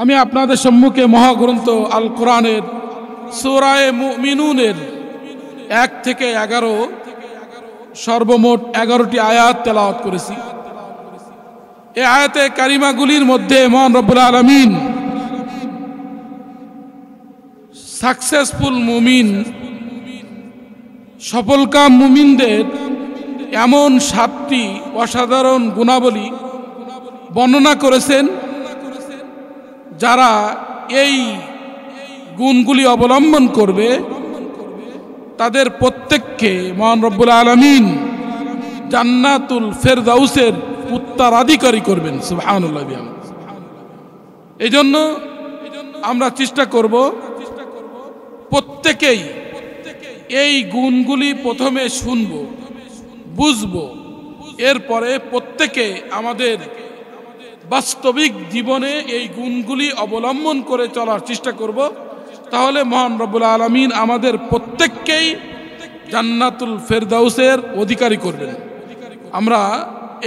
আমি আপনাদের সম্মুখে মহাগ্রন্থ আল কোরআনের সূরা মুমিনুনের 1 থেকে 11 সর্বমোট 11টি আয়াত তেলাওয়াত করেছি। এই আয়াতে কারিমাগুলির মধ্যে মহান রব্বুল আলামিন সাকসেসফুল মুমিন, সফলকাম মুমিনদের এমন 7টি অসাধারণ গুণাবলী বর্ণনা করেছেন, যারা এই গুণগুলি অবলম্বন করবে তাদের প্রত্যেককে মহান রব্বুল আলামিন জান্নাতুল ফেরদাউসের উত্তরাধিকারী করবেন। সুবহানাল্লাহ। এই জন্য আমরা চেষ্টা করব প্রত্যেকেই এই গুণগুলি প্রথমে শুনব, বুঝব, এরপরে প্রত্যেকে আমাদের বাস্তবিক জীবনে এই গুণগুলি অবলম্বন করে চলার চেষ্টা করব। তাহলে মহান রব্বুল আলামিন আমাদের প্রত্যেককেই জান্নাতুল ফেরদাউসের অধিকারী করবেন। আমরা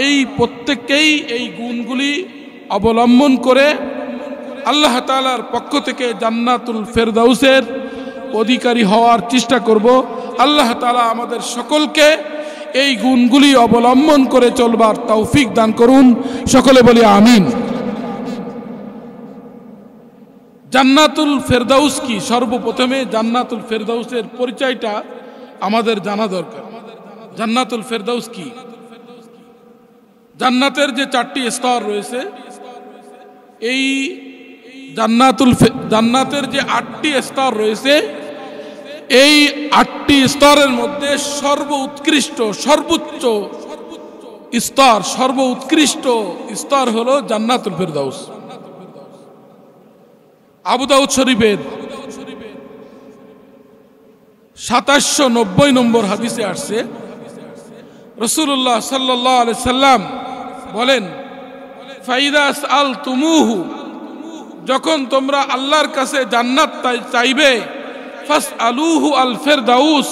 এই প্রত্যেককেই এই গুণগুলি অবলম্বন করে আল্লাহ তাআলার পক্ষ থেকে জান্নাতুল ফেরদাউসের অধিকারী হওয়ার চেষ্টা করব। আল্লাহ তাআলা আমাদের সকলকে এই গুণগুলি অবলম্বন করে চলবার তৌফিক দান করুন। সকলে বলি আমিন। জান্নাতুল ফেরদাউস কি? সর্বপ্রথমে জান্নাতুল ফেরদাউসের পরিচয়টা আমাদের জানা দরকার। জান্নাতুল ফেরদাউস কি? জান্নাতের যে 4টি স্তর রয়েছে, এই জান্নাতের যে 8টি স্তর রয়েছে, এই 8টি স্তরের মধ্যে সর্বোৎকৃষ্ট সর্বোচ্চ স্তর, সর্বোৎকৃষ্ট স্তর হলো জান্নাতুল ফেরদাউস। আবু দাউদ শরীফের 2790 নম্বর হাদিসে আসছে, রাসূলুল্লাহ সাল্লাল্লাহু আলাইহি সাল্লাম বলেন, ফাইদা আসআলতুমুহু, যখন তোমরা আল্লাহর কাছে জান্নাত চাইবে, ফাসআলুহু আল ফেরদাউস,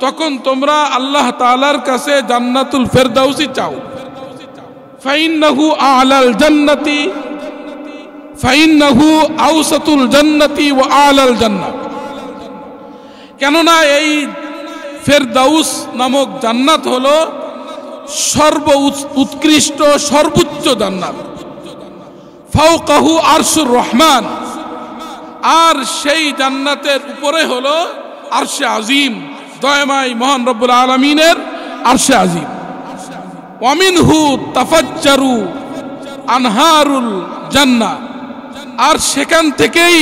তখন তোমরা আল্লাহ তাআলার কাছে জান্নাতুল ফেরদাউসই চাও। ফাইন্নাহু আলাল জান্নাতি, ফাইন্নাহু আওসাতুল জান্নাতি ওয়া আলাল জান্নাহ, কেননা এই ফেরদাউস নামক জান্নাত হলো সর্বোৎকৃষ্ট সর্বোচ্চ জান্নাত। ফাওকাহু আরশুর রহমান, আর সেই জান্নাতের উপরে হলো আরশে আজিম, দয়াময় মহান রব্বুল আলামিনের আরশে আজিম। ওয়া মিনহু তাফাজ্জারু আনহারুল জান্নাহ, আর সেখান থেকেই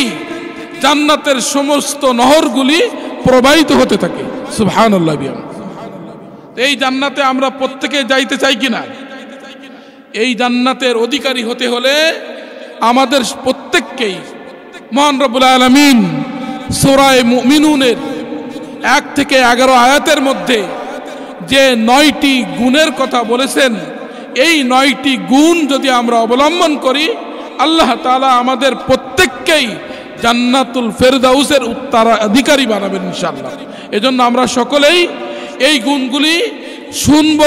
জান্নাতের সমস্ত নহরগুলি প্রবাহিত হতে থাকে। সুবহানাল্লাহ। এই জান্নাতে আমরা প্রত্যেকে যাইতে চাই কিনা? এই জান্নাতের অধিকারী হতে হলে আমাদের প্রত্যেককেই মহান রব্বুল আলামিন সূরা মুমিনুনের 1 থেকে 11 আয়াতের মধ্যে যে 9টি গুণের কথা বলেছেন, এই 9টি গুণ যদি আমরা অবলম্বন করি, আল্লাহ তাআলা আমাদের প্রত্যেককেই জান্নাতুল ফেরদাউসের উত্তরাধিকারী বানাবেন ইনশাআল্লাহ। এজন্য আমরা সকলেই এই গুণগুলি শুনব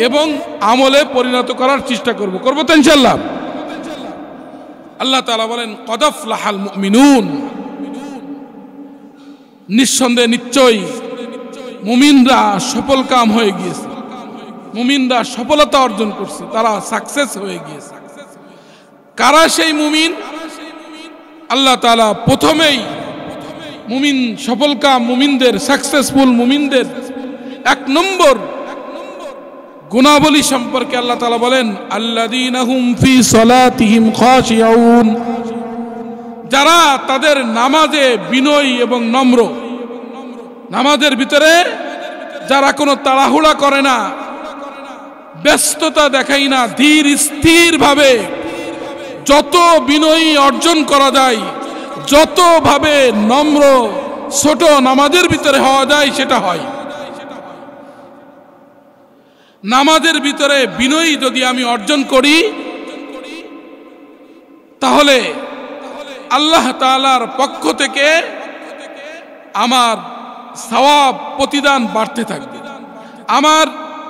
এবং আমলে পরিণত করার চেষ্টা করব তো ইনশাআল্লাহ। আল্লাহ তাআলা বলেন, কদ আফলাহাল মুমিনুন, নিঃসন্দেহে নিশ্চয়ই মুমিনরা সফলকাম হয়ে গিয়েছে, মুমিনরা সফলতা অর্জন করছে, তারা সাকসেস হয়ে গিয়েছে। কারা সেই মুমিন? আল্লাহ তাআলা প্রথমেই মুমিন সফলকাম মুমিনদের, সাকসেসফুল মুমিনদের 1 নম্বর গুণাবলী সম্পর্কে আল্লাহ তাআলা বলেন, আল্লাযীনা হুম ফি সালাতিহিম খাশিউন, যারা তাদের নামাজে বিনয়ী এবং নম্র, নামাজের ভিতরে যারা কোনো তাড়াহুড়া করে না, ব্যস্ততা দেখায় না, ধীর স্থির ভাবে যত বিনয়ী অর্জন করা যায়, যত ভাবে নম্র ছোট নামাজের ভিতরে হওয়া যায় সেটা হয়। নামাজের ভিতরে বিনয়ী যদি আমি অর্জন করি, তাহলে আল্লাহ তাআলার পক্ষ থেকে আমার সওয়াব প্রতিদান বাড়তে থাকবে। আমার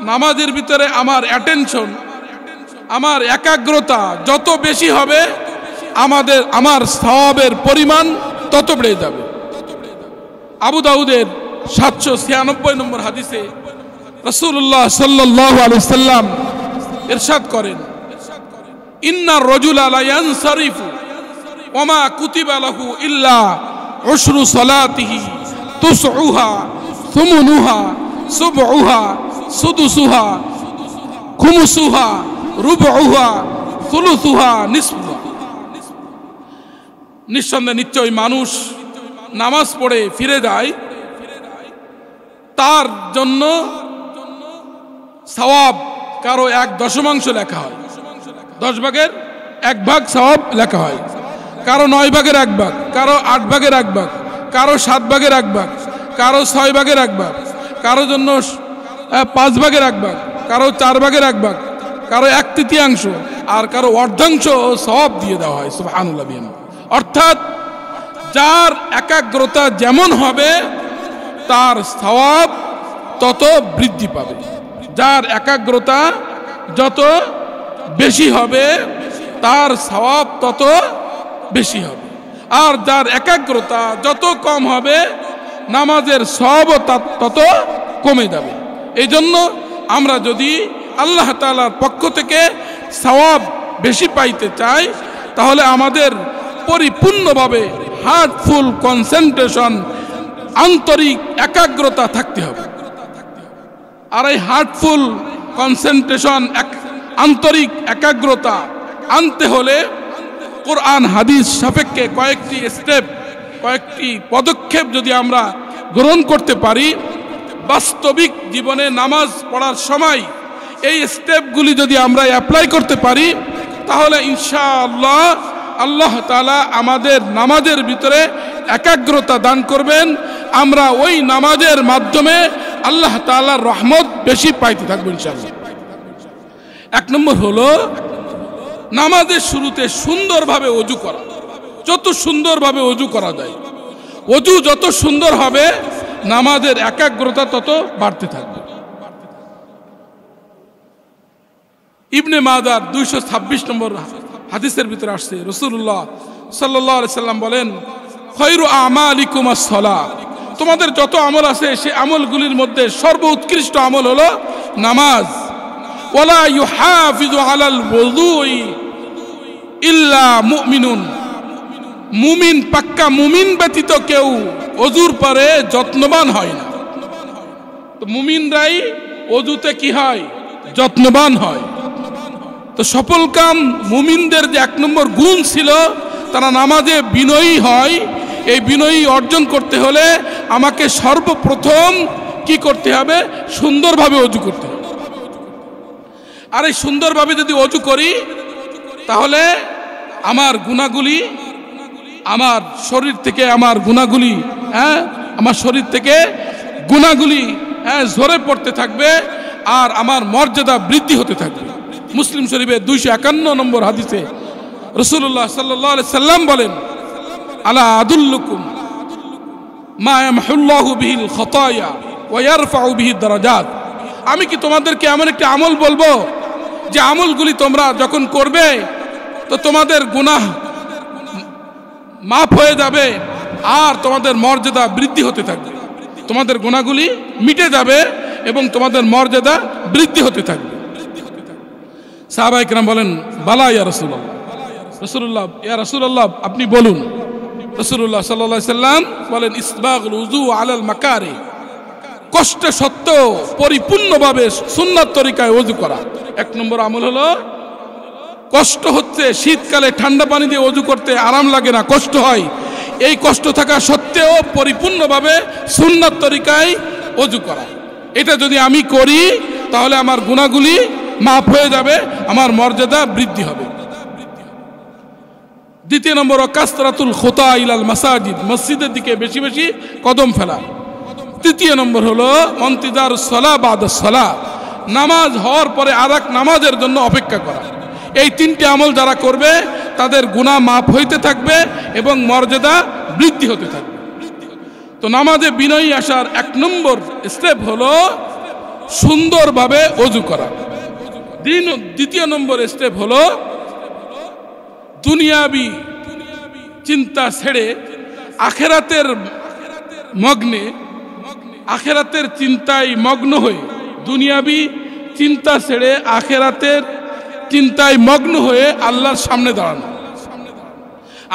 নামাজের ভিতরে আমার অ্যাটেনশন, আমার একাগ্রতা যত বেশি হবে, আমার সওয়াবের পরিমাণ তত বেড়ে যাবে। আবু দাউদের 796 নম্বর হাদিসে রাসূলুল্লাহ সাল্লাল্লাহু আলাইহি ওয়াসাল্লাম ইরশাদ করেন, ইন্নার রাজুলা লা ইয়ানসারিফু ওয়া মা কুতিবা লাহু ইল্লা উশরু সালাতিহি তুসউহা সুমুনুহা সুবউহা সুদুসুহা খুমুসুহা রুবউহা সুলুসুহা নিসফুহা। নিঃসন্দেহে নিশ্চয় মানুষ নামাজ পড়ে ফিরে যায়, তার জন্য সওয়াব কারো 1/10 লেখা হয়, 10 ভাগের 1 ভাগ সওয়াব লেখা হয়, কারো 9 ভাগের 1 ভাগ, কারো 8 ভাগের 1 ভাগ, কারো 7 ভাগের 1 ভাগ, কারো 6 ভাগের 1 ভাগ, কারো জন্য 5 ভাগের 1 ভাগ, কারো 4 ভাগের 1 ভাগ, কারো 1/3 আর কারো অর্ধাংশ সওয়াব দিয়ে দেওয়া হয়। সুবহানাল্লাহ। অর্থাৎ যার একাগ্রতা যেমন হবে তার সওয়াব তত বৃদ্ধি পাবে। যার একাগ্রতা যত বেশি হবে তার সওয়াব তত বেশি হবে, আর যার একাগ্রতা যত কম হবে নামাজের সওয়াবও তত কমে যাবে। এই জন্য আমরা যদি আল্লাহ তাআলার পক্ষ থেকে সওয়াব বেশি পাইতে চাই তাহলে আমাদের পরিপূর্ণভাবে হার্টফুল কনসেন্ট্রেশন, আন্তরিক একাগ্রতা থাকতে হবে। আর এই হার্টফুল কনসেন্ট্রেশন, আন্তরিক একাগ্রতা আনতে হলে কোরআন হাদিস সাপেক্ষে কয়েকটি স্টেপ, কয়েকটি পদক্ষেপ যদি আমরা গ্রহণ করতে পারি, বাস্তবিক জীবনে নামাজ পড়ার সময় এই স্টেপগুলি যদি আমরা অ্যাপ্লাই করতে পারি তাহলে ইনশাআল্লাহ আল্লাহ তাআলা আমাদের নামাজের ভিতরে একাগ্রতা দান করবেন। আমরা ওই নামাজের মাধ্যমে আল্লাহ তাআলার রহমত বেশি পাইতে থাকবো ইনশাআল্লাহ। 1 নম্বর হলো নামাজের শুরুতে সুন্দরভাবে ওযু করা। যত সুন্দরভাবে ওযু করা যায়, ওযু যত সুন্দর হবে নামাজের একাগ্রতা তত বাড়তে থাকবে। ইবনে মাজাহ 226 নম্বর হাদিসের ভিতরে আসছে, রাসূলুল্লাহ সাল্লাল্লাহু আলাইহি সাল্লাম বলেন, খায়রু আমালিকুম আস-সালাহ, তোমাদের যত আমল আছে সেই আমলগুলির মধ্যে সর্বোৎকৃষ্ট আমল হলো নামাজ। ওয়ালা ইউহাফিজু আলাল ওযুই ইল্লা মুমিনুন, মুমিন, পাক্কা মুমিন ব্যতীত কেউ ওযুর পরে যত্নবান হয় না। তো মুমিনরাই ওযুতে কি হয়? যত্নবান হয়। তো সফল কাম মুমিনদের যে 1 নম্বর গুণ ছিল, তারা নামাজে বিনয়ী হয়। এই বিনয়ী অর্জন করতে হলে আমাকে সর্বপ্রথম কি করতে হবে? সুন্দরভাবে ওযু করতে হবে। আর এই সুন্দরভাবে যদি ওযু করি তাহলে আমার গুনাহগুলি, আমার শরীর থেকে আমার গুনাহগুলি, আমার শরীর থেকে গুনাহগুলি ঝরে পড়তে থাকবে আর আমার মর্যাদা বৃদ্ধি হতে থাকবে। মুসলিম শরীফের 251 নম্বর হাদিসে রাসূলুল্লাহ সাল্লাল্লাহু আলাইহি সাল্লাম বলেন, আলা আদুল্লুকুম মা ইয়ামহুল্লাহু বিহিল খাতায়া ওয়া ইয়ারফাউ বিহি দারাজাত, আমি কি তোমাদেরকে এমন একটা আমল বলবো যে আমলগুলি তোমরা যখন করবে তো তোমাদের গুনাহ মাফ হয়ে যাবে আর তোমাদের মর্যাদা বৃদ্ধি হতে থাকবে। তোমাদের গুনাহগুলি মিটে যাবে এবং তোমাদের মর্যাদা বৃদ্ধি হতে থাকবে। সাহাবায়ে কেরাম বলেন, বালা ইয়া রাসূলুল্লাহ, রাসূলুল্লাহ, ইয়া রাসূলুল্লাহ আপনি বলুন। রাসূলুল্লাহ সাল্লাল্লাহু আলাইহি সাল্লাম বলেন, ইসবাগুল উযু আলাল মাকারি, কষ্ট সত্ত্বেও পরিপূর্ণভাবে সুন্নাত তরিকায় ওযু করা। 1 নম্বর আমল হলো, কষ্ট হচ্ছে, শীতকালে ঠান্ডা পানি দিয়ে ওযু করতে আরাম লাগে না, কষ্ট হয়। এই কষ্ট থাকা সত্ত্বেও পরিপূর্ণভাবে সুন্নাত তরিকায় ওযু করা। এটা যদি আমি করি তাহলে আমার গুনাহগুলি মাফ হয়ে যাবে, আমার মর্যাদা বৃদ্ধি হবে। 2 নম্বর, কাসরাতুল খুতা ইলাল মাসাজিদ, মসজিদের দিকে বেশি বেশি কদম ফেলা। 3 নম্বর হলো ইন্তিজারুস সালাহ বাদাস সালাহ, নামাজ হওয়ার পরে আরেক নামাজের জন্য অপেক্ষা করা। এই 3টি আমল যারা করবে তাদের গুনাহ মাফ হইতে থাকবে এবং মর্যাদা বৃদ্ধি হতে থাকবে। তো নামাজে বিনয়ী আসার 1 নম্বর স্টেপ হলো সুন্দরভাবে ওযু করা। 2 নম্বর স্টেপ হলো দুনিয়াবি চিন্তা ছেড়ে আখেরাতের মগ্নে, আখেরাতের চিন্তায় মগ্ন হয়ে, দুনিয়াবি চিন্তা ছেড়ে আখেরাতের চিন্তায় মগ্ন হয়ে আল্লাহর সামনে দাঁড়ানো।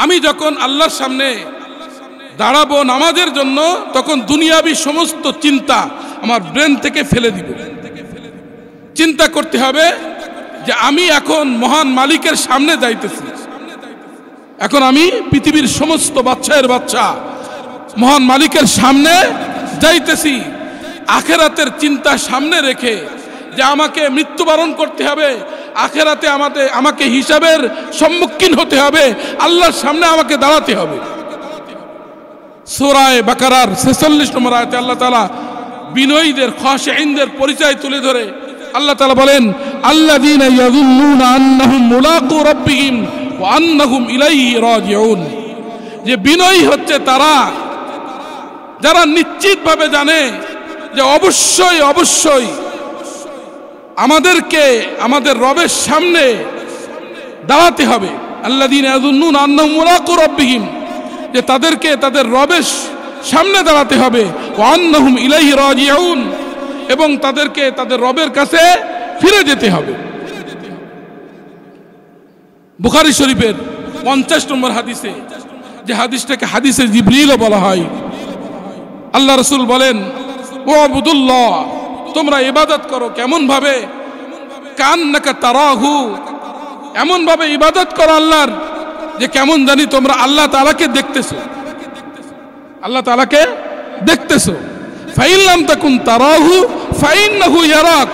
আমি যখন আল্লাহর সামনে দাঁড়াবো নামাজের জন্য, তখন দুনিয়াবি সমস্ত চিন্তা আমার ব্রেন থেকে ফেলে দিব। চিন্তা করতে হবে যে আমি এখন মহান মালিকের সামনে যাইতেছি। এখন আমি পৃথিবীর সমস্ত বাচ্চায়ের বাচ্চা মহান মালিকের সামনে যাইতেছি। আখেরাতের চিন্তা সামনে রেখে যে আমাকে মৃত্যুবরণ করতে হবে, আখেরাতে আমাকে হিসাবের সম্মুখীন হতে হবে, আল্লাহর সামনে আমাকে দাঁড়াতে হবে। সূরা বাকারার 46 নম্বর আয়াতে আল্লাহ তাআলা বিনয়ীদের, খাশিঈনদের পরিচয় তুলে ধরে আল্লাহ তাআলা বলেন, আল্লাযীনা ইয়াযুন্নুনা আন্নাহুম মুলাকু রাব্বিহিম ওয়া আন্নাহুম ইলাইহি রাজিউন। যে বিনয়ী হচ্ছে তারা যারা নিশ্চিতভাবে জানে যে অবশ্যই অবশ্যই আমাদেরকে আমাদের রবের সামনে দাঁড়াতে হবে। আল্লাযীনা ইয়াযুন্নুনা আন্নাহুম মুলাকু রাব্বিহিম, যে তাদেরকে তাদের রবের সামনে দাঁড়াতে হবে। ওয়া আন্নাহুম ইলাইহি রাজিউন, এবং তাদেরকে তাদের রবের কাছে ফিরে যেতে হবে। বুখারী শরীফের 50 নম্বর হাদিসে, যে হাদিসটাকে হাদিসে জিবরিলও বলা হয়, আল্লাহ রাসূল বলেন, ও আবুদুল্লাহ, তোমরা ইবাদত করো কেমন ভাবে, কান্নাকা তারাহু, এমন ভাবে ইবাদত করো আল্লাহর যে কেমন জানি তোমরা আল্লাহ তাআলাকে দেখতেছো, আল্লাহ তাআলাকে দেখতেছো। ফাইন লাম তাকুন তারাহু ফাইন্নাহু ইয়ারাক,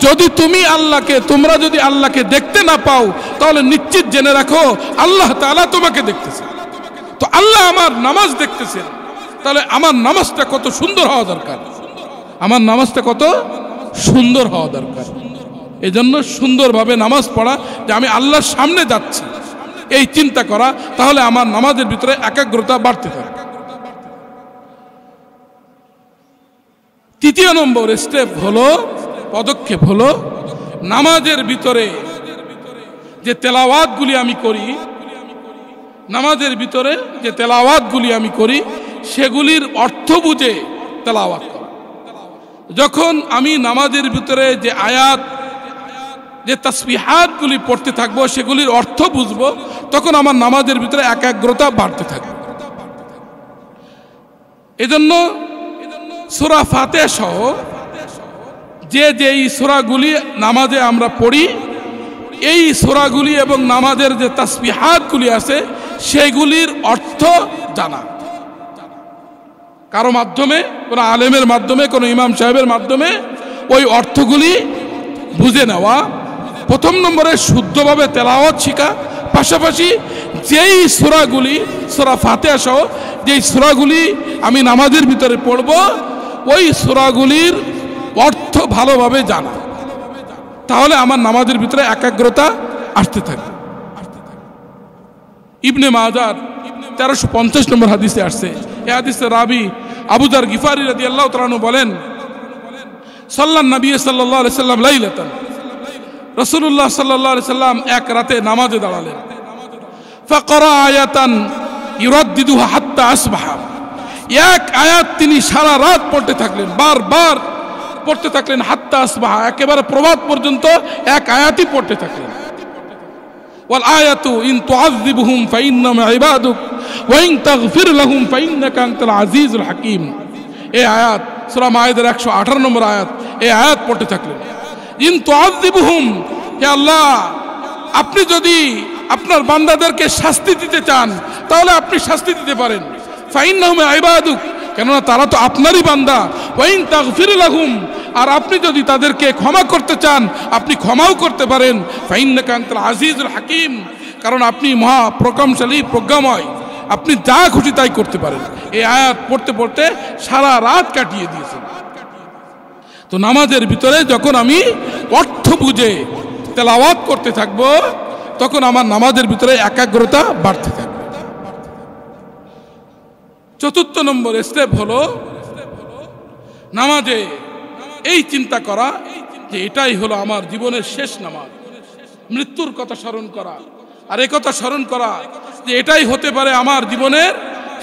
যদি তোমরা যদি আল্লাহকে দেখতে না পাও, তাহলে নিশ্চিত জেনে রাখো আল্লাহ তাআলা তোমাকে দেখতেছে। তো আল্লাহ আমার নামাজ দেখতেছেন, তাহলে আমার নামাজটা কত সুন্দর হওয়া দরকার, আমার নামাজটা কত সুন্দর হওয়া দরকার। এই জন্য সুন্দরভাবে নামাজ পড়া, যে আমি আল্লাহর সামনে যাচ্ছি, এই চিন্তা করা, তাহলে আমার নামাজের ভিতরে একাগ্রতা বাড়তে থাকে। তৃতীয় নম্বর স্টেপ হলো, পদক্ষেপ হলো, নামাজের ভিতরে যে তেলাওয়াতগুলি আমি করি, নামাজের ভিতরে যে তেলাওয়াতগুলি আমি করি সেগুলির অর্থ বুঝে তেলাওয়াত করা। যখন আমি নামাজের ভিতরে যে আয়াত, যে তাসবিহাতগুলি পড়তে থাকবো, সেগুলির অর্থ বুঝবো, তখন আমার নামাজের ভিতরে একাগ্রতা বাড়তে থাকবে। এজন্য সূরা ফাতিহা সহ যেই সূরাগুলি নামাজে আমরা পড়ি, এই সূরাগুলি এবং নামাজের যে তাসবিহাতগুলি আছে সেগুলির অর্থ জানা, কারো মাধ্যমে, কোনো আলেমের মাধ্যমে, কোনো ইমাম সাহেবের মাধ্যমে ওই অর্থগুলি বুঝে নেওয়া। প্রথম নম্বরে শুদ্ধভাবে তেলাওয়াত শিখা, পাশাপাশি যেই সূরাগুলি, সূরা ফাতিহা সহ যেই সূরাগুলি আমি নামাজের ভিতরে পড়ব, ওই সূরাগুলির অর্থ ভালোভাবে জানা, তাহলে আমার নামাজের ভিতরে একাগ্রতা আসতে থাকবে। ইবনে মাজার 1350 নম্বর হাদিসে আসছে, এই হাদিসে রাবি আবু যার গিফারি রাদিয়াল্লাহু তাআলা আনহু বলেন, সাল্লাল্লাহু নবী সাল্লাল্লাহু আলাইহি সাল্লাম লাইলাতান, রাসূলুল্লাহ সাল্লাল্লাহু আলাইহি সাল্লাম এক রাতে নামাজে দাঁড়ালেন। ফাকরা আয়াতান ইউরাদ্দিদুহা হাত্তা আসবাহা, এক আয়াত তিনি সারা রাত পড়তে থাকলেন, বারবার পড়তে থাকলেন। হাত্তা আসবাহা, একেবারে প্রভাত পর্যন্ত এক আয়াতই পড়তে থাকলেন। ওয়াল আয়াতু ইন তুআযিবহুম ফাইন্নাহুম ইবাদুক ওয়া ইন তাগফির লাহুম ফাইন্নাকা আনতাল আজিজুল হাকীম। এই আয়াত সূরা মায়েদার 118 নম্বর আয়াত, এই আয়াত পড়তে থাকলেন। ইন তুআযিবহুম, হে আল্লাহ, আপনি যদি আপনার বান্দাদেরকে শাস্তি দিতে চান তাহলে আপনি শাস্তি দিতে পারেন। ফাইন্নাহুম ইবাদুক, কেননা তারা তো আপনারই বান্দা। ওয়া ইন তাগফির লাহুম, আর আপনি যদি তাদেরকে ক্ষমা করতে চান আপনি ক্ষমাও করতে পারেন। ফাইন্নাকা আনতাল আজিজুল হাকীম, কারণ আপনি মহা প্রজ্ঞাশালী, প্রজ্ঞাময়, আপনি যা খুশি তাই করতে পারেন। এই আয়াত পড়তে পড়তে সারা রাত কাটিয়ে দিয়েছেন। তো নামাজের ভিতরে যখন আমি অর্থ বুঝে তেলাওয়াত করতে থাকব, তখন আমার নামাজের ভিতরে একাগ্রতা বাড়তে থাকবে। চতুর্থ নম্বর স্টেপ হলো নামাজে এই চিন্তা করা যে এটাই হলো আমার জীবনের শেষ নামাজ, মৃত্যুর কথা স্মরণ করা। আর একথা স্মরণ করা যে এটাই হতে পারে আমার জীবনের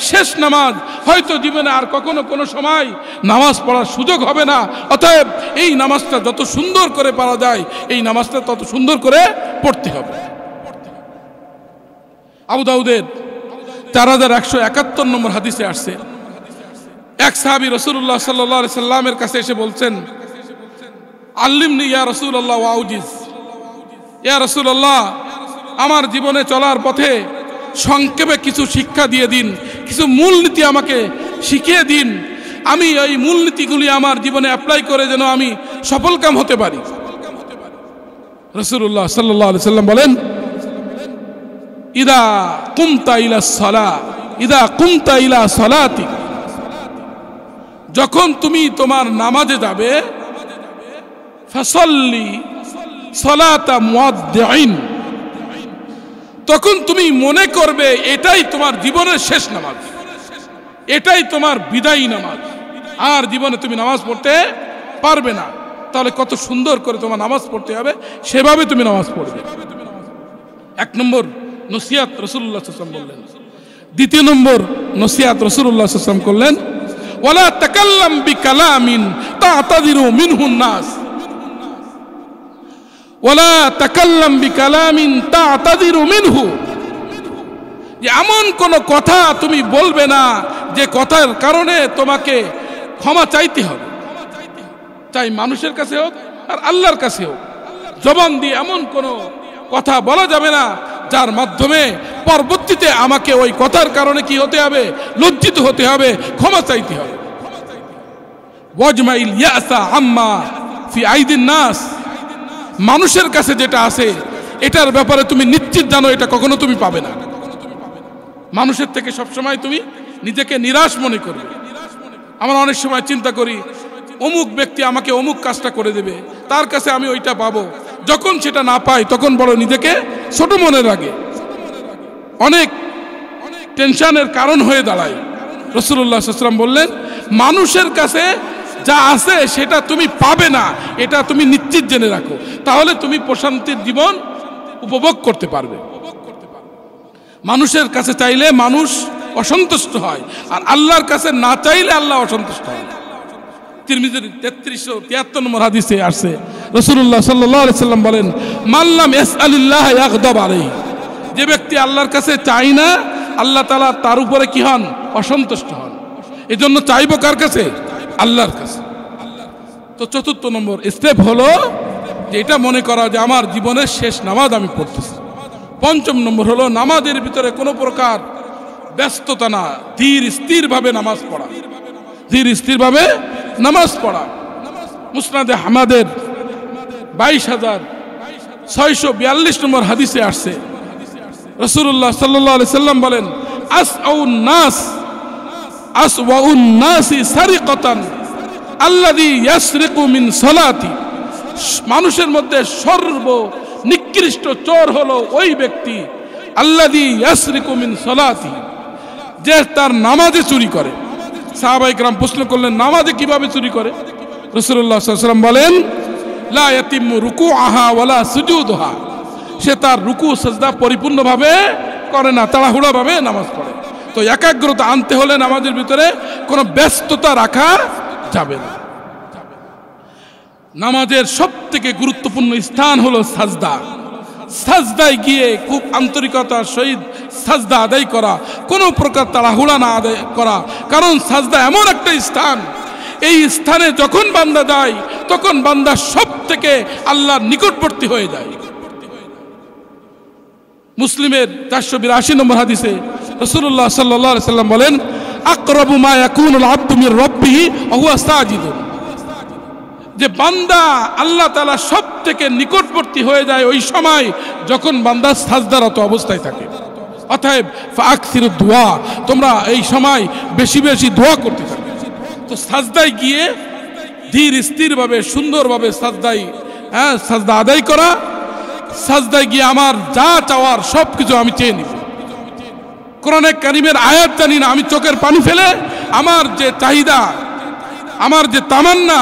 শেষ নামাজ। হয়তো জীবনে আর কখনো কোনো সময় নামাজ পড়ার সুযোগ হবে না। অতএব এই নামাজটা যত সুন্দর করে পড়া যায় এই নামাজটা তত সুন্দর করে পড়তে হবে। আবু দাউদের 4171 নম্বর হাদিসে আসছে, এক সাহাবী রাসূলুল্লাহ সাল্লাল্লাহু আলাইহি সাল্লামের কাছে এসে বলছেন, আল্লিমনি ইয়া রাসূলুল্লাহ ওয়াউজিজ, ইয়া রাসূলুল্লাহ আমার জীবনে চলার পথে সংক্ষেপে কিছু শিক্ষা দিয়ে দিন, কিছু মূলনীতি আমাকে শিখিয়ে দিন, আমি এই মূলনীতিগুলি আমার জীবনে অ্যাপ্লাই করে যেন আমি সফলকাম হতে পারি। রাসূলুল্লাহ সাল্লাল্লাহু আলাইহি সাল্লাম বলেন, ইদা কুমতা ইলা সালাহ, ইদা কুমতা ইলা সালাতি, যখন তুমি তোমার নামাজে যাবে, ফাসাল্লি সালাতা মুআদ্দিন, তখন তুমি মনে করবে এটাই তোমার জীবনের শেষ নামাজ, এটাই তোমার বিদায়ী নামাজ, আর জীবনে তুমি নামাজ পড়তে পারবে না। তাহলে কত সুন্দর করে তোমার নামাজ পড়তে হবে, সেভাবে তুমি নামাজ পড়বে। এক নম্বর নসিহত রাসূলুল্লাহ সাল্লাল্লাহু আলাইহি ওয়াসাল্লাম বললেন। দ্বিতীয় নম্বর নসিহত রাসূলুল্লাহ সাল্লাল্লাহু আলাইহি ওয়াসাল্লাম করলেন, ওয়ালা তাকাল্লাম বিকালামিন তা'তাযিরু মিনহুন নাস, ওয়ালা তাকাল্লাম বিকালামিন তা'তাযিরু মিনহু, যে এমন কোন কথা তুমি বলবে না যে কথার কারণে তোমাকে ক্ষমা চাইতে হবে, চাই মানুষের কাছে হোক আর আল্লাহর কাছে হোক। জবান দিয়ে এমন কোন কথা বলা যাবে না যার মাধ্যমে পরবর্তীতে আমাকে ওই কথার কারণে কি হতে হবে, লজ্জিত হতে হবে, ক্ষমা চাইতে হবে। ওয়াজমাইল ইয়াসা আম্মা ফি আইদিন নাস, মানুষের কাছে যেটা আছে এটার ব্যাপারে তুমি নিশ্চিত জানো এটা কখনো তুমি পাবে না। মানুষের থেকে সবসময় তুমি নিজেকে নিরাশ মনে করবে। আমরা অনেক সময় চিন্তা করি অমুক ব্যক্তি আমাকে অমুক কাজটা করে দেবে, তার কাছে আমি ওইটা পাবো, যখন সেটা না পাই তখন বড় নিজেকে ছোট মনে লাগে, অনেক টেনশনের কারণ হয়ে দাঁড়ায়। রাসূলুল্লাহ সাল্লাল্লাহু আলাইহি ওয়াসাল্লাম বললেন, মানুষের কাছে যা আছে সেটা তুমি পাবে না, এটা তুমি নিশ্চিত জেনে রাখো, তাহলে তুমি প্রশান্তির জীবন উপভোগ করতে পারবে। মানুষের কাছে চাইলে মানুষ অসন্তুষ্ট হয়, আর আল্লাহর কাছে না চাইলে আল্লাহ অসন্তুষ্ট হয়। তিরমিজির 3373 নম্বর হাদিসে আসছে, রাসূলুল্লাহ সাল্লাল্লাহু আলাইহি সাল্লাম বলেন, মাল্লাম ইয়াসআলিল্লাহ ইয়াগদাব আলাইহি, যে ব্যক্তি আল্লাহর কাছে চায় না আল্লাহ তাআলা তার উপরে কি হন, অসন্তুষ্ট হন। এজন্য চাইবো কার কাছে, আল্লাহর কাছে। তো চতুর্থ নম্বর স্টেপ হলো যে এটা মনে করা যে আমার জীবনের শেষ নামাজ আমি পড়তেছি। পঞ্চম নম্বর হলো নামাজের ভিতরে কোনো প্রকার ব্যস্ততা না, ধীর স্থিরভাবে নামাজ পড়া, ধীর স্থিরভাবে নামাজ পড়া। মুসনাদে আহমদের 22,642 নম্বর হাদিসে আসছে, রাসূলুল্লাহ সাল্লাল্লাহু আলাইহি সাল্লাম বলেন, আসআউন নাস আসওয়াউন নাসি সারিকাতান আল্লাযী ইয়াসরিকু মিন সালাতি, মানুষের মধ্যে সর্ব নিকৃষ্ট চোর হলো ওই ব্যক্তি, আল্লাযী ইয়াসরিকু মিন সালাতি, যে তার নামাজে চুরি করে। সাহাবায়ে কেরাম প্রশ্ন করলেন, নামাজে কিভাবে চুরি করে? রাসূলুল্লাহ সাল্লাল্লাহু আলাইহি ওয়াসাল্লাম বলেন, লা ইয়াতিম্মু রুকুআহা ওয়ালা সুজুদুহা, সে তার রুকু সাজদা পরিপূর্ণভাবে করে না, তাড়াহুড়াভাবে নামাজ পড়ে। তো একাগ্রতা আনতে হলে নামাজের ভিতরে কোনো ব্যস্ততা রাখা যাবে না। নামাজের সবথেকে গুরুত্বপূর্ণ স্থান হলো সাজদা। সাজদায় গিয়ে খুব আন্তরিকতার সহিত সাজদা আদায় করা, কোনো প্রকার তাড়াহুড়া না আদায় করা, কারণ সাজদা এমন একটা স্থান, এই স্থানে যখন বান্দা যায় তখন বান্দা সব থেকে আল্লাহর নিকটবর্তী হয়ে যায়। মুসলিমের 482 নম্বর হাদিসে রাসূলুল্লাহ সাল্লাল্লাহু আলাইহি সাল্লাম বলেন, আকরাবু মা ইয়াকুনুল আবদু মির রাব্বিহি ওয়া হুয়া সাজিদুন, যে বান্দা আল্লাহ তাআলা সব থেকে নিকটবর্তী হয়ে যায় ওই সময় যখন বান্দা সাজদারত অবস্থায় থাকে। অতএব ফাকসিরুদ দুআ, তোমরা এই সময় বেশি বেশি দোয়া করতে থাকো। তো সাজদায় গিয়ে ধীর স্থিরভাবে সুন্দরভাবে সাজদা আদায় করা, সাজদায় গিয়ে আমার যা চাওয়ার সব কিছু আমি চেয়ে নিব। কোরআনে কারীমের আয়াত জানি না, আমি চোখের পানি ফেলে আমার যে চাহিদা, আমার যে তামান্না,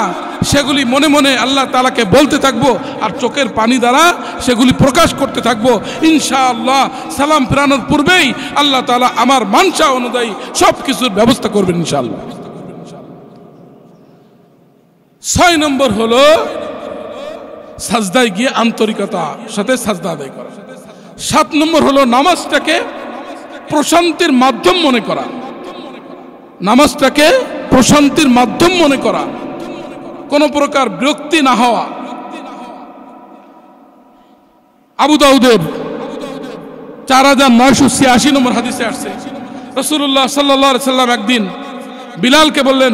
সেগুলি মনে মনে আল্লাহ তাআলাকে বলতে থাকবো, আর চোখের পানি দ্বারা সেগুলি প্রকাশ করতে থাকবো। ইনশাআল্লাহ সালাম ফেরানোর পূর্বেই আল্লাহ তাআলা আমার মানসা অনুযায়ী সব কিছুর ব্যবস্থা করবেন ইনশাআল্লাহ। 6 নম্বর হলো সাজদায় গিয়ে আন্তরিকতার সাথে সাজদা আদায় করা। 7 নম্বর হলো নামাজটাকে প্রশান্তির মাধ্যম মনে করা। নামাজটাকে প্রশান্তির মাধ্যম মনে করা, কোন প্রকার বিরক্তি না হওয়া। আবু দাউদের 4986 নম্বর হাদিসে আসছে, রাসূলুল্লাহ সাল্লাল্লাহু আলাইহি সাল্লাম একদিন বিলালকে বললেন,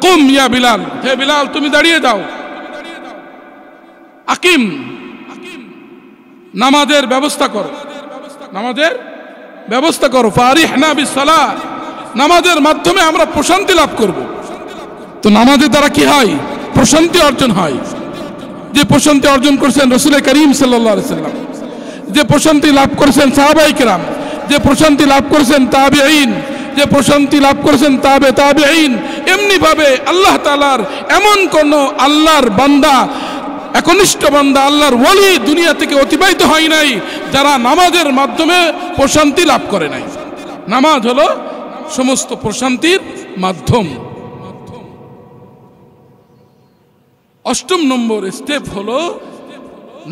কুম ইয়া বিলাল, হে বিলাল তুমি দাঁড়িয়ে যাও, আকিম, নামাজের ব্যবস্থা করো, নামাজের ব্যবস্থা করো, ফারিহনা বিসসালাহ, নামাজের মাধ্যমে আমরা প্রশান্তি লাভ করব। তো নামাজের দ্বারা কি হয়? প্রশান্তি অর্জন হয়। যে প্রশান্তি অর্জন করেছেন রাসূল করিম সাল্লাল্লাহু আলাইহি সাল্লাম, যে প্রশান্তি লাভ করেছেন সাহাবায়ে কেরাম, যে প্রশান্তি লাভ করেছেন তাবেঈন, যে প্রশান্তি লাভ করেছেন তাবেঈন, এমনি ভাবে আল্লাহ তাআলার এমন কোন আল্লাহর বান্দা, একনিষ্ঠ বান্দা, আল্লাহর ওলি দুনিয়া থেকে অতিবাহিত হয় নাই যারা নামাজের মাধ্যমে প্রশান্তি লাভ করে নাই। নামাজ হলো সমস্ত প্রশান্তির মাধ্যম। 8 নম্বর স্টেপ হলো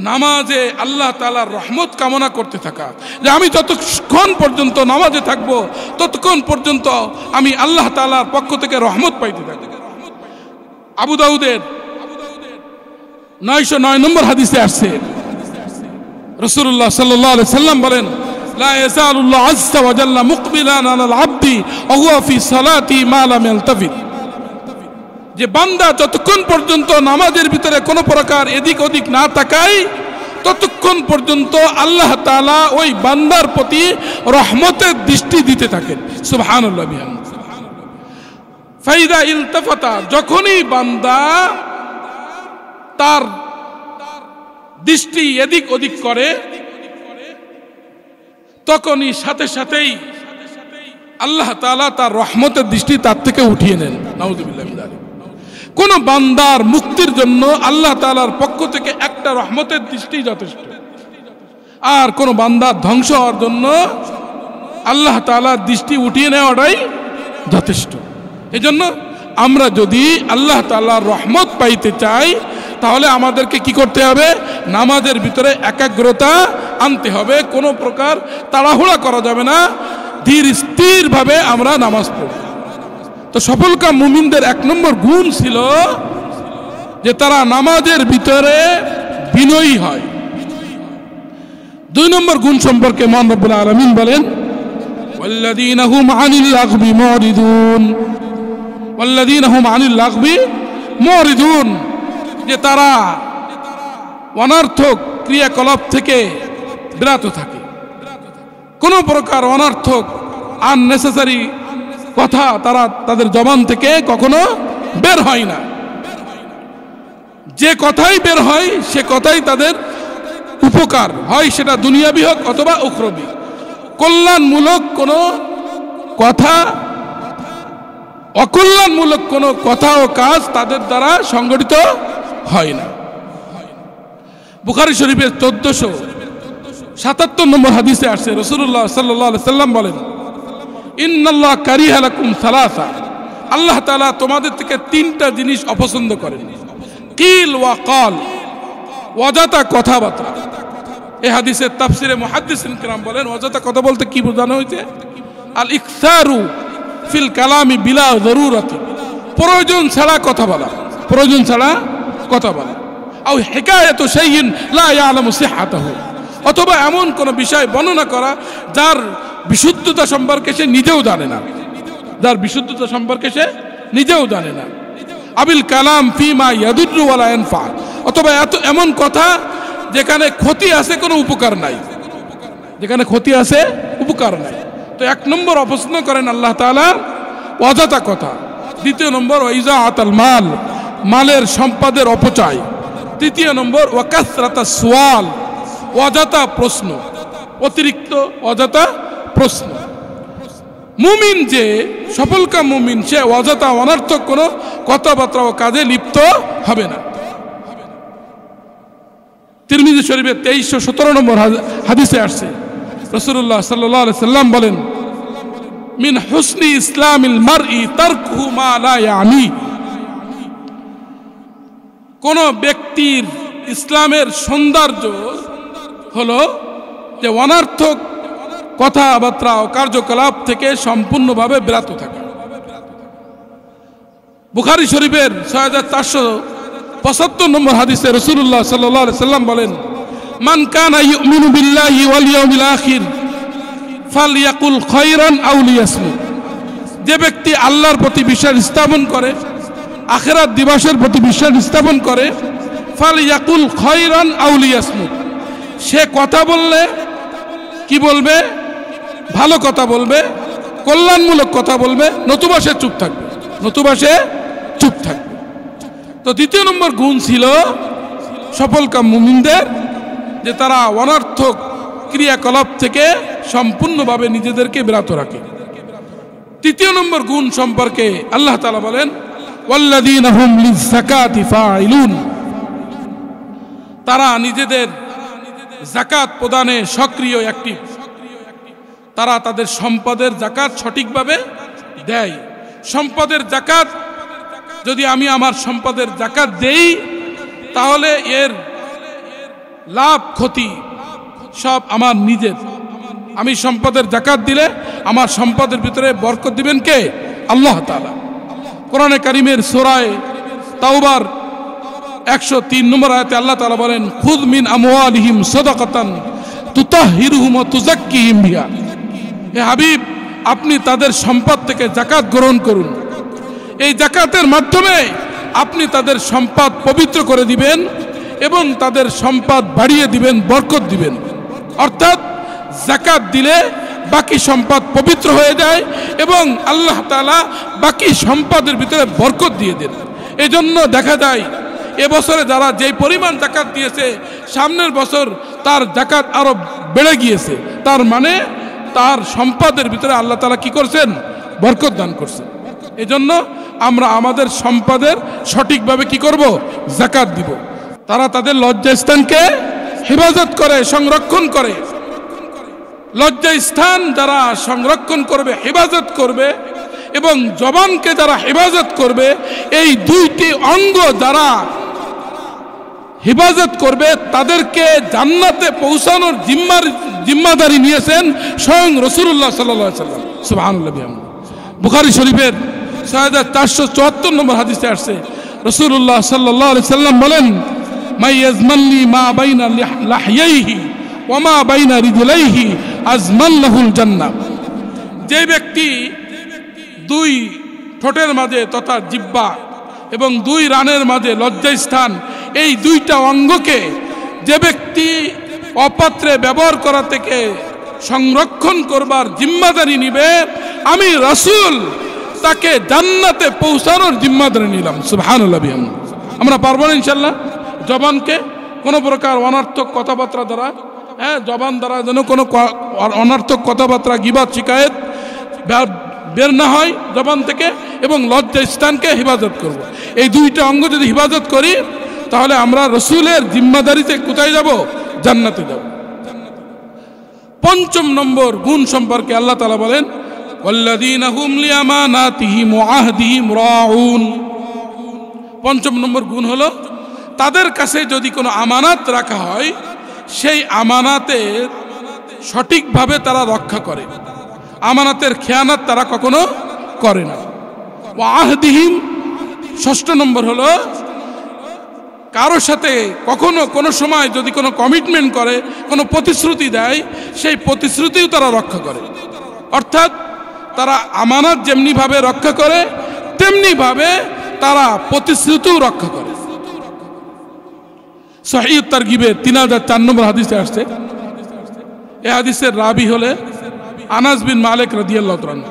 নামাজে আল্লাহ তাআলার রহমত কামনা করতে থাকা, যে আমি যতক্ষণ পর্যন্ত নামাজে থাকব ততক্ষণ পর্যন্ত আমি আল্লাহ তাআলার পক্ষ থেকে রহমত পাইতে থাকব। আবু দাউদের 909 নম্বর হাদিসে আসছে, রাসূলুল্লাহ সাল্লাল্লাহু আলাইহি সাল্লাম বলেন, লা ইয়াসালুল্লাহ আযজা ওয়া জাল্লা মুকবিলান আলাল আবদি ওয়া হুয়া ফি সালাতি মা লাম ইয়ালতাফিত, যে বান্দা যতক্ষণ পর্যন্ত নামাজের ভিতরে কোনো প্রকার এদিক ওদিক না তাকায় ততক্ষণ পর্যন্ত আল্লাহ তাআলা ওই বান্দার প্রতি রহমতের দৃষ্টি দিতে থাকেন। সুবহানাল্লাহ বিহামদিহি। ফাইদা ইলতাফাতা, যখনই বান্দা তার দৃষ্টি এদিক ওদিক করে তখনই সাথে সাথেই আল্লাহ তাআলা তার রহমতের দৃষ্টি তার থেকে উঠিয়ে নেন। নাউযুবিল্লাহি মিন যালিক। কোন বান্দার মুক্তির জন্য আল্লাহ তাআলার পক্ষ থেকে একটা রহমতের দৃষ্টি যথেষ্ট, আর কোন বান্দার ধ্বংস হওয়ার জন্য আল্লাহ তাআলার দৃষ্টি উঠিয়ে নেওয়াটাই যথেষ্ট। এজন্য আমরা যদি আল্লাহ তাআলার রহমত পাইতে চাই তাহলে আমাদেরকে কি করতে হবে? নামাজের ভিতরে একাগ্রতা আনতে হবে, কোনো প্রকার তাড়াহুড়া করা যাবে না, ধীর স্থির ভাবে আমরা নামাজ পড়ব। তো সফলকাম মুমিনদের 1 নম্বর গুণ ছিল যে তারা নামাজের ভিতরে বিনয়ী হয়। 2 নম্বর গুণ সম্পর্কে মহান রব্বুল আলামিন বলেন, ওয়াল্লাযীনা হুম আনিল লাগবি মুরিদুন, ওয়াল্লাযীনা হুম আনিল লাগবি মুরিদুন, যে তারা অনর্থক ক্রিয়াকলাপ থেকে বিরত থাকে। কোনো প্রকার অনর্থক আননেসেসারি কথা তারা তাদের জবান থেকে কখনো বের হয় না। যে কথাই বের হয় সে কথাই তাদের উপকার হয়, সেটা দুনিয়াবি হোক অথবা উখরবি। কল্যাণমূলক কোনো কথা, অকল্যাণমূলক কোনো কথা ও কাজ তাদের দ্বারা সংগঠিত হয় না। বুখারী শরীফের 1477 নম্বর হাদিসে আসছে, রাসূলুল্লাহ সাল্লাল্লাহু আলাইহি সাল্লাম বলেন, ইন্নাল্লাহ কারিহা লাকুম সালাসা, আল্লাহ তাআলা তোমাদের থেকে 3টা জিনিস অপছন্দ করেন। কিল ওয়া কাল, অযথা কথাবার্তা। এই হাদিসের তাফসিরে মুহাদ্দিসিন কিরাম বলেন, অযথা কথা বলতে কি বোঝানো হয়েছে? আল ইকসারু ফিল কালামি বিলা যরুরাতি, প্রয়োজন ছাড়া কথা বলা, প্রয়োজন ছাড়া কথা বলা। আও হিকায়াতু শাইইন লা ইয়ালামু সিহহাতাহু, অথবা এমন কোন বিষয় বর্ণনা করা যার বিশুদ্ধতা সম্পর্কে সে নিজেও জানে না, যার বিশুদ্ধতা সম্পর্কে সে নিজেও জানে না। আবিল কালাম ফিমা ইয়াদুরু ওয়ালা ইয়ানফা, অথবা এমন কথা যেখানে ক্ষতি আছে কোনো উপকার নাই, যেখানে ক্ষতি আছে উপকার নাই। তো 1 নম্বর অপছন্দ করেন আল্লাহ তাআলা অযথা কথা। 2 নম্বর ওয়াইজাআতাল মাল, মালের সম্পদের অপচয়। 3 নম্বর ওয়াকাসরাতাস সুয়াল, অযথা প্রশ্ন, অতিরিক্ত অযথা প্রশ্ন। মুমিন যে সফলকাম মুমিন, সে অযথা অনর্থক কোনো কথাবার্তা ও কাজে লিপ্ত হবে না। তিরমিজি শরীফের 2317 নম্বর হাদিসে আসছে, রাসূলুল্লাহ সাল্লাল্লাহু আলাইহি সাল্লাম বলেন, মিন হুসনি ইসলামিল মারই তারকুহু মা লা ইয়ানি। কোন ব্যক্তির ইসলামের সৌন্দর্য হলো যে অনর্থক কথাবার্তা ও কার্যকলাপ থেকে সম্পূর্ণভাবে বিরত থাকা। বুখারী শরীফের 6475 নম্বর হাদিসে রাসূলুল্লাহ সাল্লাল্লাহু আলাইহি সাল্লাম বলেন, মান কানা ইউমিনু বিল্লাহি ওয়াল ইয়াউমিল আখির ফালইয়াকুল খায়রান আও লিয়াসমুত। যে ব্যক্তি আল্লাহর প্রতি বিশ্বাস স্থাপন করে, আখিরাত দিবসের প্রতি বিশ্বাস স্থাপন করে, ফালইয়াকুল খায়রান আও লিয়াসমুত, সে কথা বললে কি বলবে? ভালো কথা বলবে, কল্যাণমূলক কথা বলবে, নতুবা সে চুপ থাকবে, নতুবা সে চুপ থাকবে। তো দ্বিতীয় নম্বর গুণ ছিল সফলকাম মুমিনদের, যে তারা অনর্থক ক্রিয়াকলাপ থেকে সম্পূর্ণভাবে নিজেদেরকে বিরত রাখে। তৃতীয় নম্বর গুণ সম্পর্কে আল্লাহ তাআলা বলেন, ওয়াল্লাযীনা হুম লিয-যাকাতি ফাইলুন। তারা নিজেদের যাকাত প্রদানে সক্রিয়, অ্যাক্টিভ। তারা তাদের সম্পদের যাকাত সঠিকভাবে দেয়। সম্পদের যাকাত যদি আমি আমার সম্পদের যাকাত দেই, তাহলে এর লাভ ক্ষতি সব আমার নিজের। আমি সম্পদের যাকাত দিলে আমার সম্পদের ভিতরে বরকত দিবেন কে? আল্লাহ তাআলা। কোরআনে কারীমের সূরা তাওবার 103 নম্বর আয়াতে আল্লাহ তাআলা বলেন, খুয মিন আমওয়ালিহিম সাদাকাতান তুতাহহিরুহুম ওয়া তুযাক্কিহিম বিহা। হে হাবিব, আপনি তাদের সম্পদ থেকে যাকাত গ্রহণ করুন। এই যাকাতের মাধ্যমে আপনি তাদের সম্পদ পবিত্র করে দিবেন এবং তাদের সম্পদ বাড়িয়ে দিবেন, বরকত দিবেন। অর্থাৎ যাকাত দিলে বাকি সম্পদ পবিত্র হয়ে যায় এবং আল্লাহ তাআলা বাকি সম্পদের ভিতরে বরকত দিয়ে দেন। এজন্য দেখা যায় এবছরে যারা যেই পরিমাণ যাকাত দিয়েছে, সামনের বছর তার যাকাত আরো বেড়ে গিয়েছে। তার মানে তার সম্পদের ভিতরে আল্লাহ তাআলা কি করছেন? বরকত দান করছেন। এজন্য আমরা আমাদের সম্পদের সঠিকভাবে কি করব? যাকাত দিব। তারা তাদের লজ্জাস্থানকে হেফাজত করে, সংরক্ষণ করে। লজ্জাস্থান যারা সংরক্ষণ করবে, হেফাজত করবে, এবং জবানকে যারা হেফাজত করবে, এই দুইটি অঙ্গ যারা হেফাজত করবে, তাদেরকে জান্নাতে পৌঁছানোর জিম্মাদারি নিয়েছেন স্বয়ং রাসূলুল্লাহ সাল্লাল্লাহু আলাইহি ওয়াসাল্লাম। সুবহানাল্লাহ। বুখারী শরীফের 6474 নম্বর হাদিসে আসছে, রাসূলুল্লাহ সাল্লাল্লাহু আলাইহি ওয়াসাল্লাম বলেন, মা ইয়াজমাননি মা বাইনা লাহইহি ওয়া মা বাইনা রিজলাইহি আজমাল্লাহুল জান্নাহ। যে ব্যক্তি দুই ঠোঁটের মাঝে তথা জিহ্বা এবং দুই রানের মাঝে লজ্জাস্থান, এই দুইটা অঙ্গকে যে ব্যক্তি অপাত্রে ব্যবহার করা থেকে সংরক্ষণ করবার জিম্মাদারি নিবে, আমি রাসূল তাকে জান্নাতে পৌঁছানোর জিম্মাদারি নিলাম। সুবহানাল্লাহ। আমরা পারবো না ইনশাআল্লাহ? জবানকে কোনো প্রকার অনর্থক কথাবার্তা দ্বারা, জবান দ্বারা যেন কোনো অনর্থক কথাবার্তা, গীবত, শিকায়েত বের না হয় জবান থেকে, এবং লজ্জা স্থানকে হেফাজত করব। এই দুইটা অঙ্গ যদি হেফাজত করি, তাহলে আমরা রাসূলের জিম্মাদারিতে কোথায় যাব? জান্নাতে যাব। পঞ্চম নম্বর গুণ সম্পর্কে আল্লাহ তাআলা বলেন, ওয়াল্লাযীনা হুম লিআমানাতিহিম ওয়া আহদিহিম রাউন। পঞ্চম নম্বর গুণ হলো, তাদের কাছে যদি কোনো আমানত রাখা হয়, সেই আমানাতের সঠিকভাবে তারা রক্ষা করে। আমানতের খেয়ানত তারা কখনো করে না। ওয়া আহদিহিম, ষষ্ঠ নম্বর হলো, কারোর সাথে কখনো কোনো সময় যদি কোনো কমিটমেন্ট করে, কোনো প্রতিশ্রুতি দেয়, সেই প্রতিশ্রুতিও তারা রক্ষা করে। অর্থাৎ তারা আমানত যেমনিভাবে রক্ষা করে, তেমনিভাবে তারা প্রতিশ্রুতিও রক্ষা করে। সহিহ তারগিবে 3004 নম্বর হাদিসে আসছে। এই হাদিসের রাবি হলে আনাস বিন মালিক রাদিয়াল্লাহু তাআলা।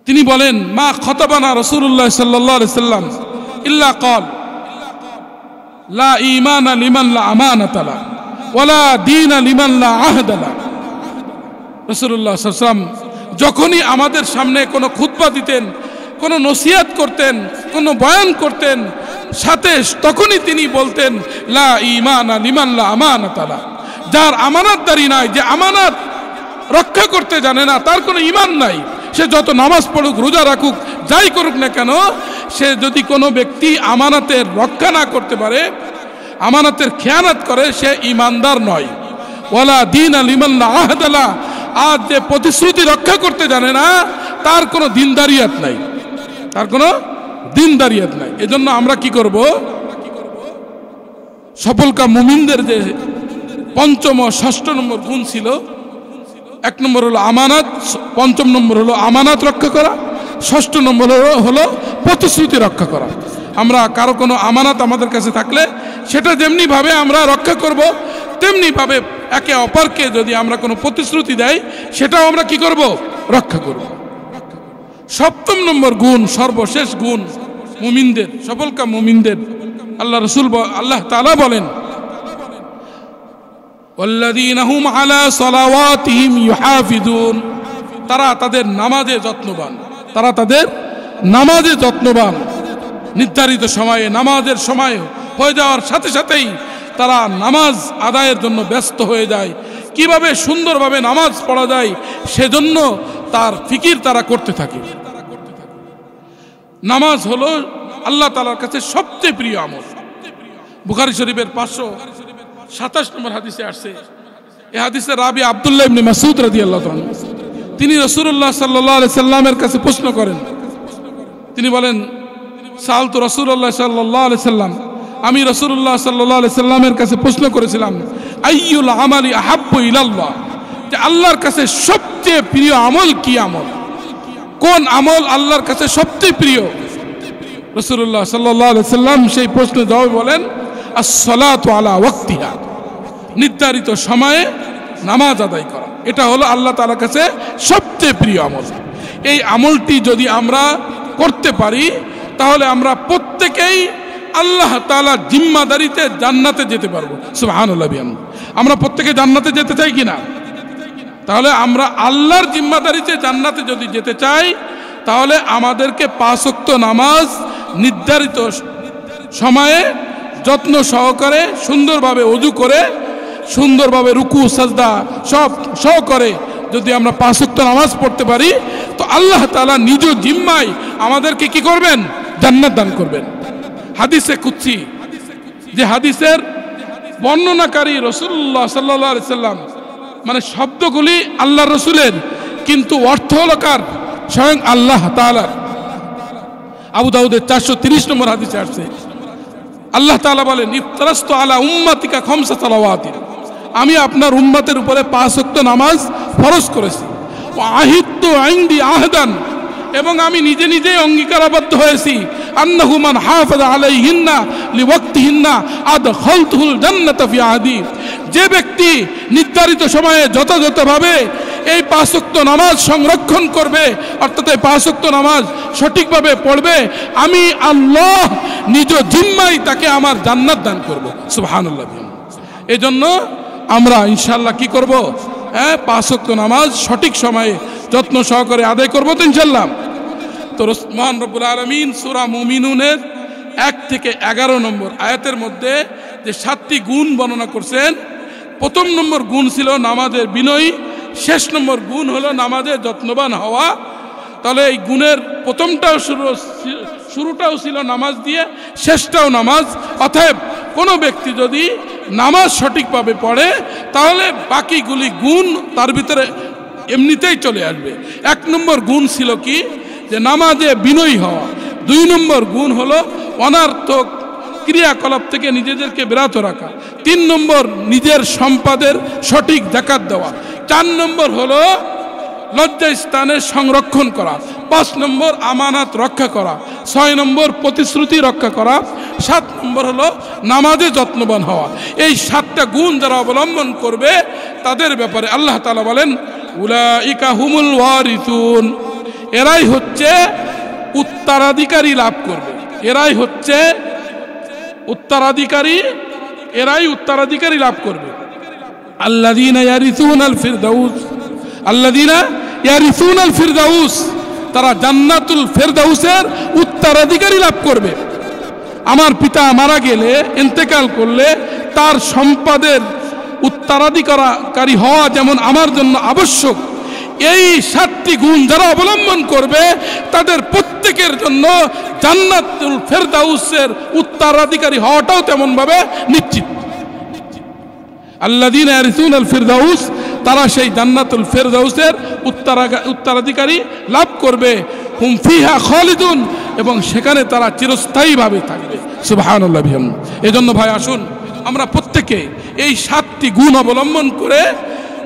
তিনি বলেন, মা খতাবানা রাসূলুল্লাহ সাল্লাল্লাহু আলাইহি সাল্লাম ইল্লা ক্বাল লা ঈমানা লিমান লা আমানাতা লা ওয়ালা দীনা লিমান লা আহদা লা। রাসূলুল্লাহ সাল্লাল্লাহু আলাইহি সাল্লাম যখনই আমাদের সামনে কোনো খুতবা দিতেন, কোনো নসিহত করতেন, কোনো বয়ান করতেন, সাথে তখনই তিনি বলতেন লা ঈমানা লিমান লা আমানাত লা, যার আমানতদারি নাই, যে আমানত রক্ষা করতে জানে না, তার কোনো ঈমান নাই। সে যত নামাজ পড়ুক, রোজা রাখুক, যাই করুক না কেন, সে যদি কোনো ব্যক্তি আমানতের রক্ষা না করতে পারে, আমানতের খেয়ানত করে, সে ঈমানদার নয়। ওয়ালা দীনা লিমান লা আহদ লা, আর যে প্রতিশ্রুতি রক্ষা করতে জানে না, তার কোনো দিনদারিয়াত নাই, তার কোনো দিনদারিয়াত নাই। এজন্য আমরা কি করব, সফলকাম মুমিনদের যে পঞ্চম ও ষষ্ঠ নম্বর গুণ ছিল, এক নম্বর হলো আমানত, পঞ্চম নম্বর হলো আমানত রক্ষা করা, ষষ্ঠ নম্বর হলো প্রতিশ্রুতি রক্ষা করা। আমরা কারো কোনো আমানত আমাদের কাছে থাকলে সেটা যেমনিভাবে আমরা রক্ষা করব, তেমনিভাবে একে অপরকে যদি আমরা কোনো প্রতিশ্রুতি দেয়, সেটাও আমরা কি করব, রক্ষা করব। সপ্তম নম্বর গুণ, সর্বশেষ গুণ মুমিনদের, সফলকাম মুমিনদের, আল্লাহ রাসূল আল্লাহ তাআলা বলেন ওয়াল্লাযীনা হুম আলা সালাওয়াতিহিম ইউহাফিজুন, তারা তাদের নামাজে যত্নবান, তারা তাদের নামাজে যত্নবান। নির্ধারিত সময়ে, নামাজের সময় হয়ে যাওয়ার সাথে সাথেই তারা নামাজ আদায়ের জন্য ব্যস্ত হয়ে যায়। কিভাবে সুন্দরভাবে নামাজ পড়া যায় সেজন্য তার ফিকির তারা করতে থাকে। নামাজ হলো আল্লাহ তাআলার কাছে সবচেয়ে প্রিয় আমল। বুখারী শরীফের 527 নম্বর হাদিসে আসছে, এই হাদিসে রাবি আব্দুল্লাহ ইবনে মাসউদ রাদিয়াল্লাহু আনহু, তিনি রাসূলুল্লাহ সাল্লাল্লাহু আলাইহি সাল্লামের কাছে প্রশ্ন করেন। তিনি বলেন সালতু রাসূলুল্লাহ সাল্লাল্লাহু আলাইহি সাল্লাম, আমি রাসূলুল্লাহ সাল্লাল্লাহু আলাইহি সাল্লামের কাছে প্রশ্ন করেছিলাম আইয়ুল আমালি আহাব্বু ইলাল্লাহ, যে আল্লাহর কাছে সবচেয়ে প্রিয় আমল কি আমল, কোন আমল আল্লাহর কাছে সবচেয়ে প্রিয়। রাসূলুল্লাহ সাল্লাল্লাহু আলাইহি সাল্লাম সেই প্রশ্নের জবাবে বলেন আস-সালাতু আলা ওয়াক্তিহা, নির্ধারিত সময়ে নামাজ আদায় করা, এটা হলো আল্লাহ তাআলার কাছে সবচেয়ে প্রিয় আমল। এই আমলটি যদি আমরা করতে পারি, তাহলে আমরা প্রত্যেকেই আল্লাহ তাআলার জিম্মাদারিতে জান্নাতে যেতে পারবো। সুবহানাল্লাহ। আমরা প্রত্যেকে জান্নাতে যেতে চাই কিনা? তাহলে আমরা আল্লাহর জিম্মাদারিতে জান্নাতে যদি যেতে চাই, তাহলে আমাদেরকে 5 ওয়াক্ত নামাজ নির্ধারিত সময়ে যত্ন সহকারে, সুন্দরভাবে ওযু করে, সুন্দরভাবে রুকু সাজদা সব সহকারে যদি আমরা 5 ওয়াক্ত নামাজ পড়তে পারি, তো আল্লাহ তাআলা নিজ জিম্মায় আমাদেরকে কি করবেন? জান্নাত দান করবেন। হাদিসে কুদসি, যে হাদিসের বর্ণনাকারী রাসূলুল্লাহ সাল্লাল্লাহু আলাইহি সাল্লাম, মানে শব্দগুলি আল্লাহর রাসূলের, কিন্তু অর্থ হলো কার? স্বয়ং আল্লাহ তাআলার। আবু দাউদের 430 নম্বর হাদিসে আসছে, আল্লাহ তাআলা বলেন ইফতারাস্তু আলা উম্মাতিকা খামসা সালাওয়াতিন, আমি আপনার উম্মতের উপরে 5 ওয়াক্ত নামাজ ফরজ করেছি। ওয়া আহিদতু ইনদি আহদান, এবং আমি নিজে নিজেই অঙ্গীকারাবদ্ধ হয়েছি আন্নাহু মান হাফাযা আলাইহিন্না লিওয়াক্তিহিন্না আদখালতুহুল জান্নাতা ফি আহদি, যে ব্যক্তি নির্ধারিত সময়ে যথাযথভাবে এই 5 ওয়াক্ত নামাজ সংরক্ষণ করবে, অর্থাৎ এই 5 ওয়াক্ত নামাজ সঠিকভাবে পড়বে, আমি আল্লাহ নিজ জিম্মায় তাকে আমার জান্নাত দান করব। সুবহানাল্লাহ। এজন্য আমরা ইনশাআল্লাহ কি করব? 5 ওয়াক্ত নামাজ সঠিক সময়ে যত্ন সহকারে আদায় করব তো ইনশাআল্লাহ। তো মহান রব্বুল আলামিন সূরা মুমিনুনের 1 থেকে 11 নম্বর আয়াতের মধ্যে যে 7টি গুণ বর্ণনা করছেন, প্রথম নম্বর গুণ ছিল নামাজের বিনয়ী, শেষ নম্বর গুণ হলো নামাজের যত্নবান হওয়া। তাহলে এই গুণের প্রথমটাও শুরুটাও ছিল নামাজ দিয়ে, শেষটাও নামাজ। অতএব কোনো ব্যক্তি যদি নামাজ সঠিকভাবে পড়ে, তাহলে বাকিগুলি গুণ তার ভিতরে এমনিতেই চলে আসবে। 1 নম্বর গুণ ছিল কি? যে নামাজে বিনয়ী হওয়া। 2 নম্বর গুণ হলো অনার্থক ক্রিয়াকলাপ থেকে নিজেদেরকে বিরত রাখা। 3 নম্বর নিজের সম্পদের সঠিক যাকাত দেওয়া। 4 নম্বর হলো লজ্জা স্থানের সংরক্ষণ করা। 5 নম্বর আমানত রক্ষা করা। 6 নম্বর প্রতিশ্রুতি রক্ষা করা। 7 নম্বর হলো নামাজে যত্নবান হওয়া। এই 7টা গুণ যারা অবলম্বন করবে, তাদের ব্যাপারে আল্লাহ তাআলা বলেন উলাইকা হুমুল ওয়ারিসুন, এরাই হচ্ছে উত্তরাধিকারী লাভ করবে। এরাই হচ্ছে উত্তরাধিকারী, এরাই উত্তরাধিকারী লাভ করবে। আল্লাযীনা ইয়ারিসুনাল ফিরদাউস, আল্লাযীনা ইয়ারিসুনাল ফিরদাউস, তারা জান্নাতুল ফেরদাউসের উত্তরাধিকারী লাভ করবে। আমার পিতা মারা গেলে, ইন্তেকাল করলে তার সম্পদের উত্তরাধিকারী হওয়া যেমন আমার জন্য আবশ্যক, এই 7টি গুণ যারা অবলম্বন করবে তাদের প্রত্যেকের জন্য জান্নাতুল ফেরদাউসের উত্তরাধিকারী হওয়াটাও তেমন ভাবে নিশ্চিত। আল্লাযীনা ইয়ারিসুনাল ফিরদাউস, তারা সেই জান্নাতুল ফেরদাউসের উত্তরাধিকারী লাভ করবে। হুম ফিহা খালিদুন, এবং সেখানে তারা চিরস্থায়ীভাবে থাকবে। সুবহানাল্লাহ বিহামদিহি। এজন্য ভাই আসুন আমরা প্রত্যেকে এই 7টি গুণ অবলম্বন করে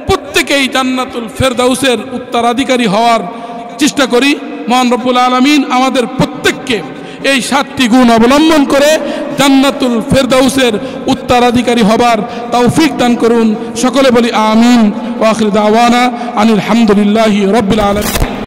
প্রত্যেকেই জান্নাতুল ফেরদাউসের উত্তরাধিকারী হওয়ার চেষ্টা করি। মহান রব্বুল আলামিন আমাদের প্রত্যেককে এই 7টি গুণ অবলম্বন করে জান্নাতুল ফেরদাউসের উত্তরাধিকারী হবার তৌফিক দান করুন। সকলে বলি আমিন। ওয়া আখিরু দাওয়ানা আনিল হামদুলিল্লাহি রাব্বিল আলামিন।